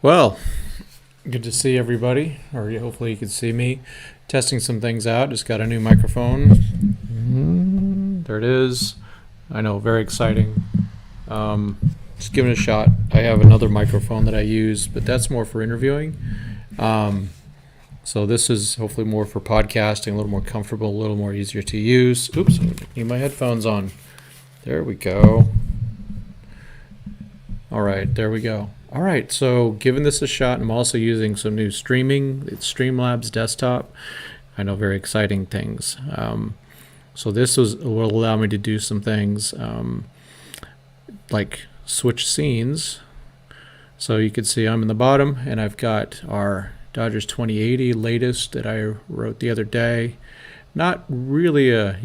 Well, good to see everybody, or hopefully you can see me. Testing some things out. Just got a new microphone. There it is. I know, very exciting. Just give it a shot. I have another microphone that I use, but that's more for interviewing. So this is hopefully more for podcasting, a little more comfortable, a little more easier to use. Oops, I need my headphones on. There we go. All right, there we go. All right, so giving this a shot, I'm also using some new streaming. It's Streamlabs desktop. I know, very exciting things. So this will allow me to do some things like switch scenes. So you can see I'm in the bottom, and I've got our Dodgers 2080 latest that I wrote the other day. Not really a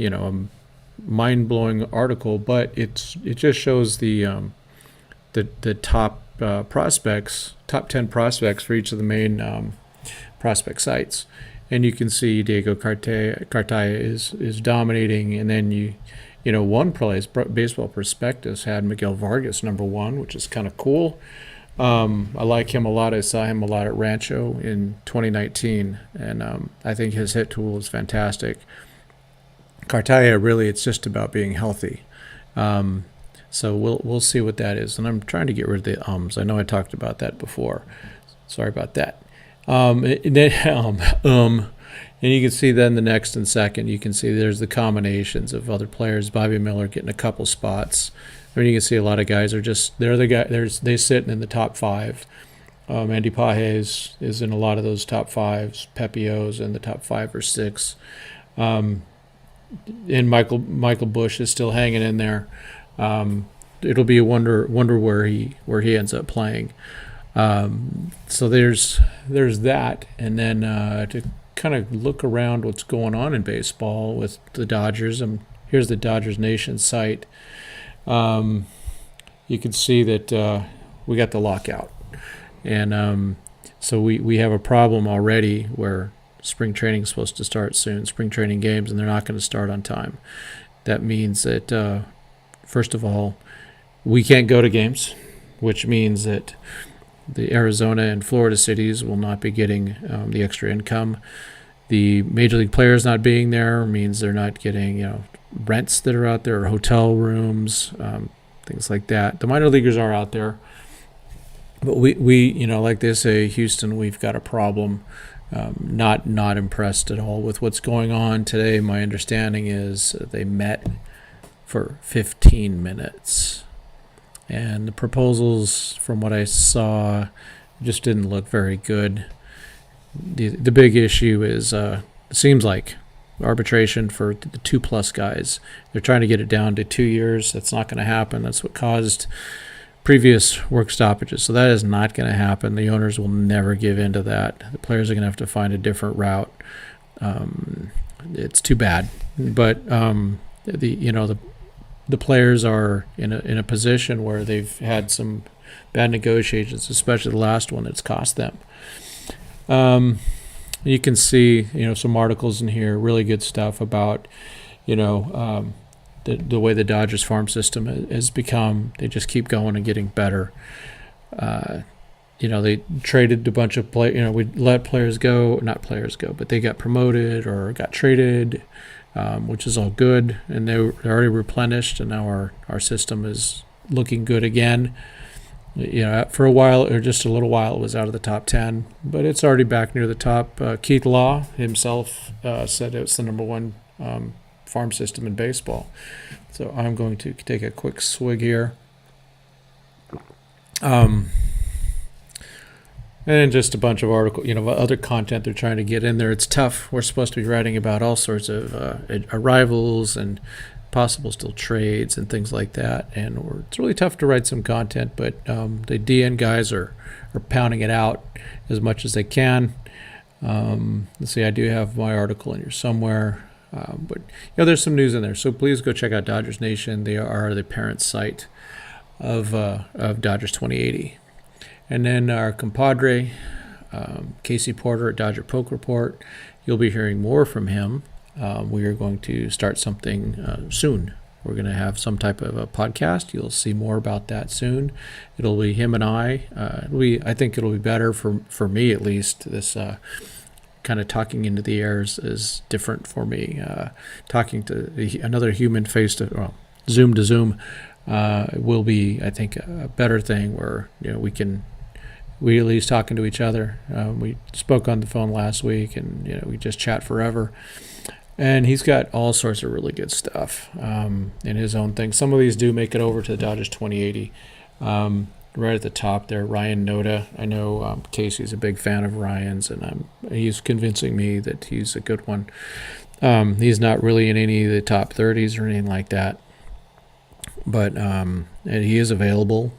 mind-blowing article, but it just shows the top prospects, top 10 prospects for each of the main prospect sites. And you can see Diego Cartaya is dominating, and then one place, Baseball Prospectus had Miguel Vargas #1, which is kind of cool. I like him a lot. I saw him a lot at Rancho in 2019, and I think his hit tool is fantastic. Cartaya, really, it's just about being healthy. So we'll see what that is. And I'm trying to get rid of the ums. I know I talked about that before. Sorry about that. And you can see then the next and second, you can see there's the combinations of other players. Bobby Miller getting a couple spots. I mean, you can see a lot of guys are just, they're the guy, they sitting in the top five. Andy Pages is in a lot of those top fives. Pepio's in the top 5 or 6. And Michael Busch is still hanging in there. It'll be a wonder where he ends up playing. So there's that, and then to kind of look around what's going on in baseball with the Dodgers. Here's the Dodgers Nation site. You can see that we got the lockout, and so we have a problem already where spring training is supposed to start soon, spring training games, and they're not going to start on time. That means that first of all, we can't go to games, which means that the Arizona and Florida cities will not be getting the extra income. The major league players not being there means they're not getting rents that are out there, or hotel rooms, things like that. The minor leaguers are out there, but we like they say, Houston, we've got a problem. Not impressed at all with what's going on today. My understanding is they met for 15 minutes. And the proposals, from what I saw, just didn't look very good. The big issue is, it seems like, arbitration for the 2+ guys. They're trying to get it down to 2 years. That's not going to happen. That's what caused previous work stoppages. So that is not going to happen. The owners will never give in to that. The players are going to have to find a different route. It's too bad. But the players are in a position where they've had some bad negotiations, especially the last one that's cost them. You can see some articles in here, really good stuff about the way the Dodgers farm system has become. They just keep going and getting better. They traded a bunch of players. We let players go, not players go, but they got promoted or got traded. Which is all good, and they're already replenished, and now our system is looking good again. For a while, or just a little while, it was out of the top 10, but it's already back near the top. Keith Law himself said it's the #1 farm system in baseball. So I'm going to take a quick swig here. And just a bunch of articles, other content they're trying to get in there. It's tough. We're supposed to be writing about all sorts of arrivals and possible still trades and things like that. And it's really tough to write some content, but the DN guys are pounding it out as much as they can. Let's see, I do have my article in here somewhere. But there's some news in there. So please go check out Dodgers Nation. They are the parent site of Dodgers 2080. And then our compadre, Casey Porter at Dodger Poke Report, you'll be hearing more from him. We are going to start something soon. We're going to have some type of a podcast. You'll see more about that soon. It'll be him and I. I think it'll be better for me at least. This kind of talking into the air is different for me. Talking to another human Zoom to Zoom will be, I think, a better thing where we at least talking to each other. We spoke on the phone last week, and we just chat forever. And he's got all sorts of really good stuff in his own thing. Some of these do make it over to the Dodgers 2080. Right at the top there, Ryan Noda. I know Casey's a big fan of Ryan's, and he's convincing me that he's a good one. He's not really in any of the top 30s or anything like that, but and he is available,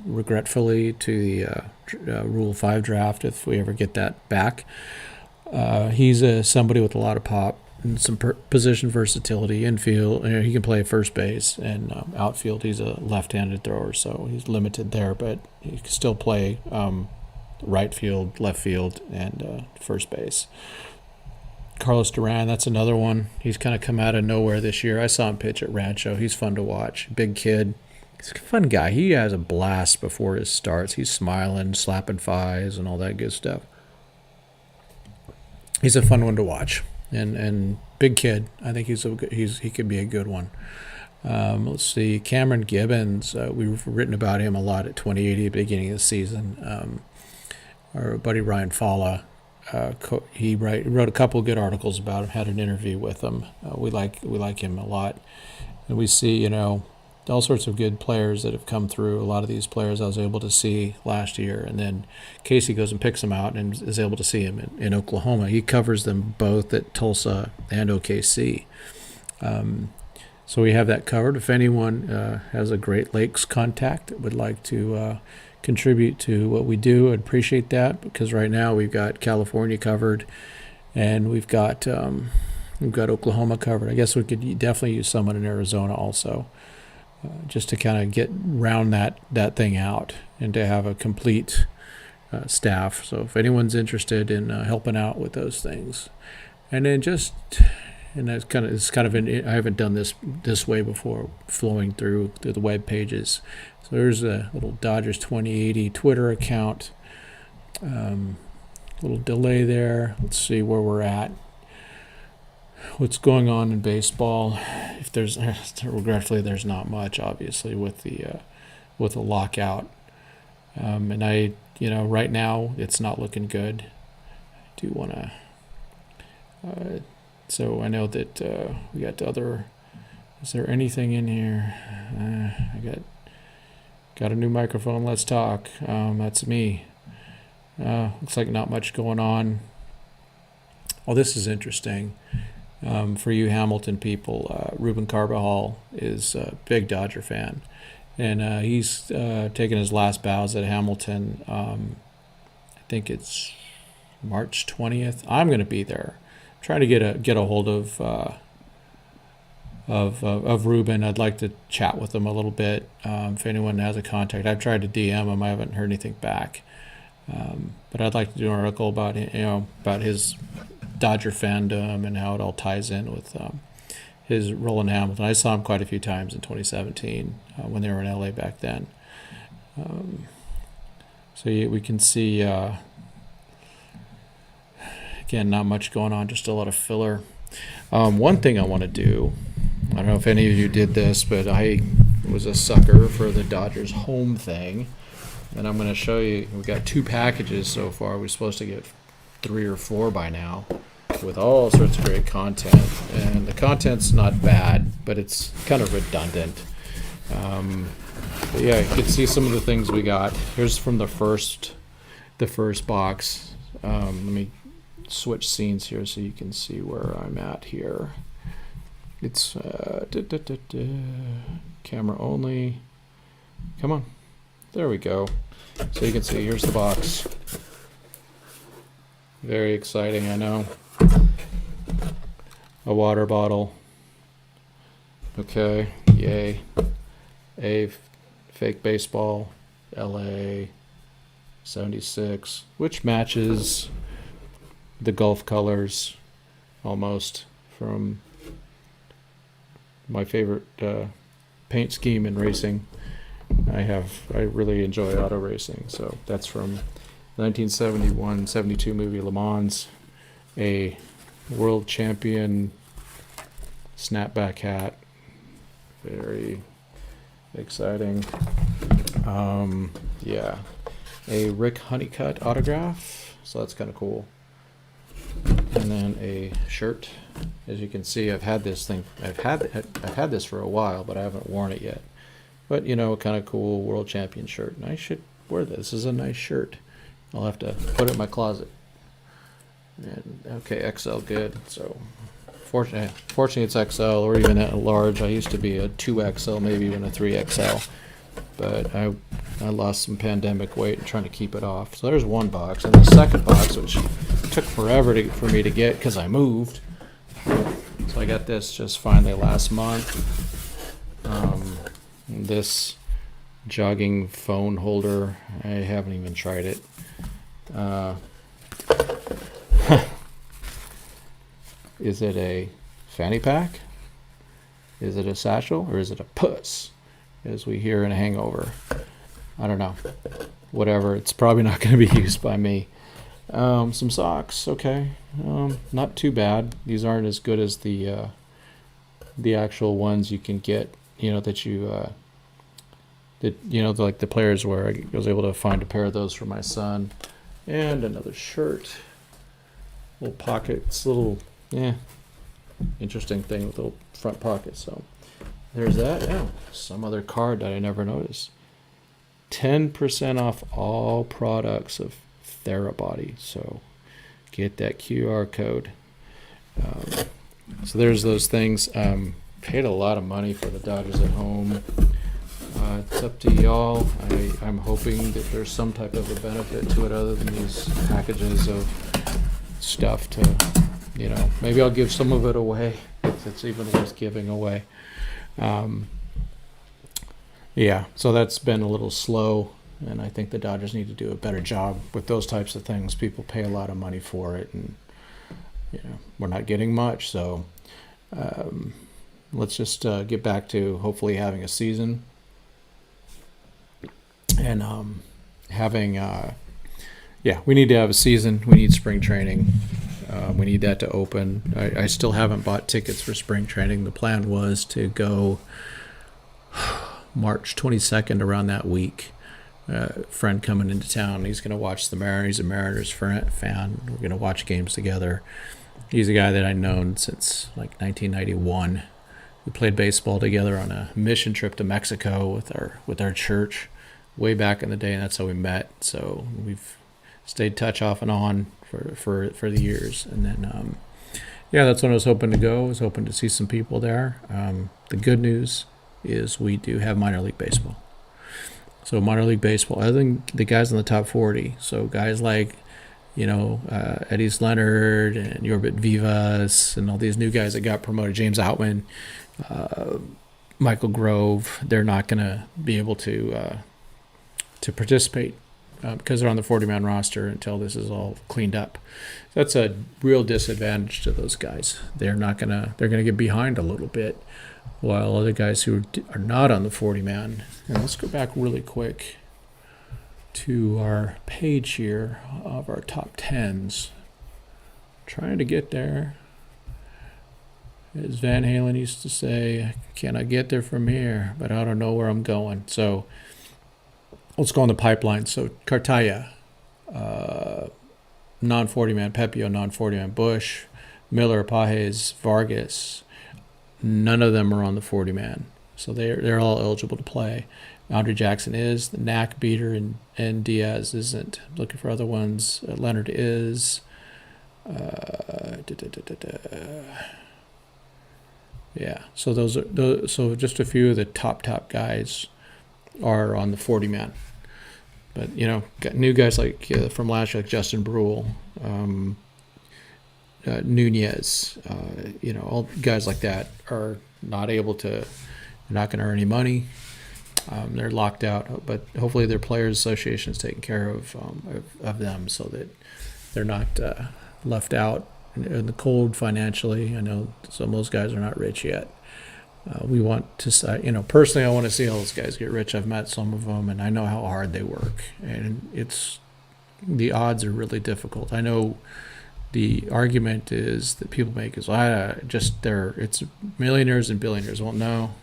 regretfully, to the Rule 5 draft if we ever get that back. He's somebody with a lot of pop and some position versatility. Infield, he can play first base, and outfield, he's a left-handed thrower, so he's limited there, but he can still play right field, left field, and first base. Carlos Duran, that's another one. He's kind of come out of nowhere this year. I saw him pitch at Rancho. He's fun to watch. Big kid. He's a fun guy. He has a blast before his starts. He's smiling, slapping fives, and all that good stuff. He's a fun one to watch. And big kid. I think he could be a good one. Let's see, Cameron Gibbons. We've written about him a lot at 2080 at the beginning of the season. Our buddy Ryan Falla, he wrote a couple of good articles about him. Had an interview with him. We like him a lot, and we see all sorts of good players that have come through. A lot of these players I was able to see last year, and then Casey goes and picks them out and is able to see him in Oklahoma. He covers them both at Tulsa and OKC. So we have that covered. If anyone has a Great Lakes contact that would like to contribute to what we do, I'd appreciate that, because right now we've got California covered, and we've got Oklahoma covered. I guess we could definitely use someone in Arizona also. Just to kind of get round that thing out and to have a complete staff. So if anyone's interested in helping out with those things, and then it's kind of I haven't done this way before, flowing through the web pages. So there's a little Dodgers 2080 Twitter account. Little delay there. Let's see where we're at. What's going on in baseball? If there's, regretfully, there's not much, obviously, with the lockout. And right now it's not looking good. I do want to. So I know that we got other. Is there anything in here? I got a new microphone. Let's talk. That's me. Looks like not much going on. Oh, this is interesting. For you Hamilton people, Ruben Carbajal is a big Dodger fan, and he's taking his last bows at Hamilton. I think it's March 20th. I'm going to be there. I'm trying to get a hold of Ruben. I'd like to chat with him a little bit. If anyone has a contact, I've tried to DM him. I haven't heard anything back. But I'd like to do an article about his Dodger fandom and how it all ties in with his role in Hamilton. I saw him quite a few times in 2017 when they were in LA back then. We can see, again, not much going on, just a lot of filler. One thing I want to do, I don't know if any of you did this, but I was a sucker for the Dodgers home thing. And I'm going to show you, we've got 2 packages so far. We're supposed to get 3 or 4 by now, with all sorts of great content. And the content's not bad, but it's kind of redundant. But yeah, you can see some of the things we got. Here's from the first box. Let me switch scenes here so you can see where I'm at here. It's camera only. Come on. There we go. So you can see, here's the box. Very exciting, I know. A water bottle. Okay, yay. A fake baseball, LA 76, which matches the Gulf colors almost from my favorite paint scheme in racing. I really enjoy auto racing. So that's from 1971-72 movie Le Mans, a world champion snapback hat. Very exciting. Yeah, a Rick Honeycutt autograph. So that's kind of cool. And then a shirt. As you can see, I've had this thing. I've had this for a while, but I haven't worn it yet. But kind of cool world champion shirt. And I should wear this. This is a nice shirt. I'll have to put it in my closet. And okay, XL, good. So fortunately it's XL or even a large. I used to be a 2XL, maybe even a 3XL. But I lost some pandemic weight and trying to keep it off. So there's one box. And the second box, which took forever for me to get because I moved. So I got this just finally last month. This jogging phone holder, I haven't even tried it. Is it a fanny pack? Is it a satchel? Or is it a puss? As we hear in a Hangover. I don't know. Whatever. It's probably not going to be used by me. Some socks. Okay. Not too bad. These aren't as good as the actual ones you can get. That like the players wear. I was able to find a pair of those for my son, and another shirt. Little pockets, interesting thing with little front pockets. So there's that. Yeah, some other card that I never noticed. 10% off all products of Therabody. So get that QR code. So there's those things. Paid a lot of money for the Dodgers at home. It's up to y'all. I'm hoping that there's some type of a benefit to it other than these packages of stuff to, maybe I'll give some of it away if it's even worth giving away. Yeah, so that's been a little slow, and I think the Dodgers need to do a better job with those types of things. People pay a lot of money for it, and we're not getting much. So let's just get back to hopefully having a season and having we need to have a season. We need spring training. We need that to open. I still haven't bought tickets for spring training. The plan was to go March 22nd, around that week. Friend coming into town. He's going to watch the Mariners. He's a Mariners fan. We're going to watch games together. He's a guy that I've known since like 1991. We played baseball together on a mission trip to Mexico with our church way back in the day, and that's how we met. So we've stayed touch off and on for the years. And then that's when I was hoping to go. I was hoping to see some people there. The good news is we do have minor league baseball. So minor league baseball, other than the guys in the top 40, so guys like Eddys Leonard and Yorbit Vivas and all these new guys that got promoted, James Outman, Michael Grove, they're not going to be able to participate because they're on the 40-man roster until this is all cleaned up. That's a real disadvantage to those guys. They're going to get behind a little bit, while other guys who are not on the 40-man. And let's go back really quick to our page here of our top 10s. Trying to get there. As Van Halen used to say, can I get there from here? But I don't know where I'm going. So let's go on the pipeline. So Cartaya, non-40-man, Pepio, non-40-man, Bush, Miller, Pages, Vargas. None of them are on the 40-man. So they're all eligible to play. Andre Jackson is. The Knack, Beater, and Diaz isn't. Looking for other ones. Leonard is. Yeah. So those are so just a few of the top guys are on the 40-man. But got new guys like from last year, like Justin Brule, Nunez, all guys like that are not able to. They're not going to earn any money. They're locked out, but hopefully their players' association is taking care of them so that they're not left out in the cold financially. I know some of those guys are not rich yet, We want to, personally, I want to see all those guys get rich. I've met some of them, and I know how hard they work, and the odds are really difficult. I know the argument is that people make is, it's millionaires and billionaires. Well, no,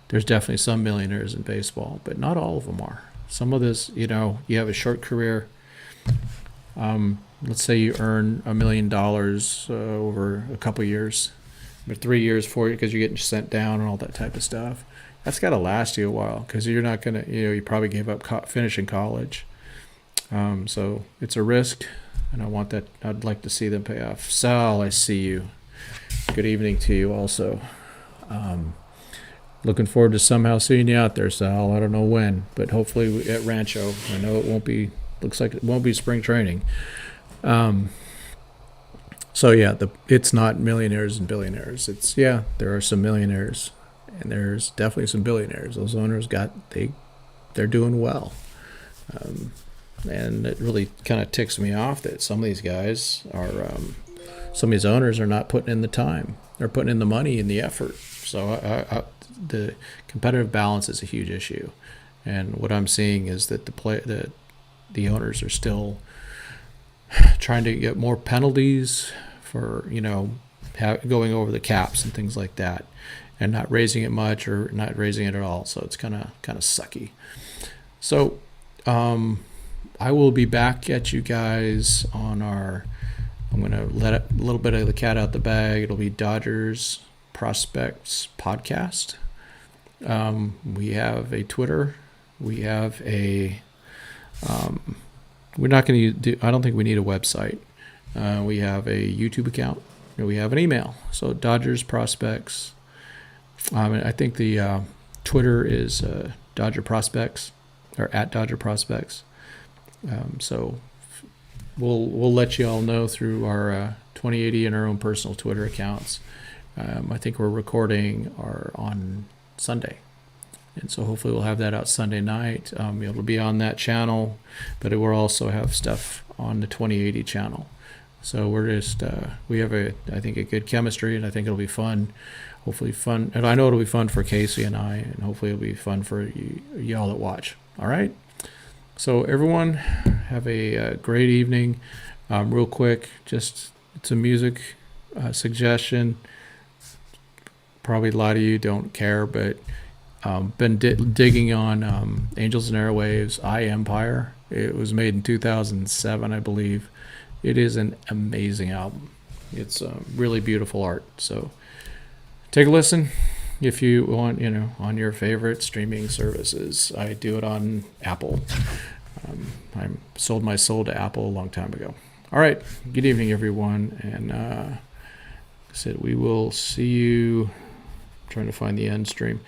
there's definitely some millionaires in baseball, but not all of them are. Some of this, you have a short career. Let's say you earn $1 million over a couple years, but 3 years, 4 years, because you're getting sent down and all that type of stuff. That's got to last you a while, because you're not going to, you probably gave up finishing college. So it's a risk, and I'd like to see them pay off. Sal, I see you. Good evening to you also. Looking forward to somehow seeing you out there, Sal. I don't know when, but hopefully at Rancho. I know looks like it won't be spring training. So yeah, it's not millionaires and billionaires. There are some millionaires, and there's definitely some billionaires. Those owners they're doing well. And it really kind of ticks me off that some of these guys some of these owners are not putting in the time. They're putting in the money and the effort. So the competitive balance is a huge issue. And what I'm seeing is that the owners are still trying to get more penalties for, going over the caps and things like that, and not raising it much or not raising it at all. So it's kind of sucky. So, I will be back at you guys I'm going to let a little bit of the cat out the bag. It'll be Dodgers Prospects Podcast. We have a Twitter. We have we're not going to do, I don't think we need a website. We have a YouTube account. And we have an email. So Dodgers Prospects. I think the Twitter is Dodger Prospects, or at Dodger Prospects. So we'll let you all know through our 2080 and our own personal Twitter accounts. I think we're recording on Sunday, and so hopefully we'll have that out Sunday night. It'll be on that channel, but it will also have stuff on the 2080 channel. So we're just we have I think a good chemistry, and I think it'll be fun. Hopefully fun, and I know it'll be fun for Casey and I, and hopefully it'll be fun for y'all that watch. All right. So everyone, have a great evening. Real quick, just it's a music suggestion. Probably a lot of you don't care, but been digging on Angels and Airwaves, I, Empire. It was made in 2007, I believe. It is an amazing album. It's really beautiful art. So take a listen. If you want, on your favorite streaming services. I do it on Apple. I sold my soul to Apple a long time ago. All right. Good evening, everyone. And I said we will see you. I'm trying to find the end stream.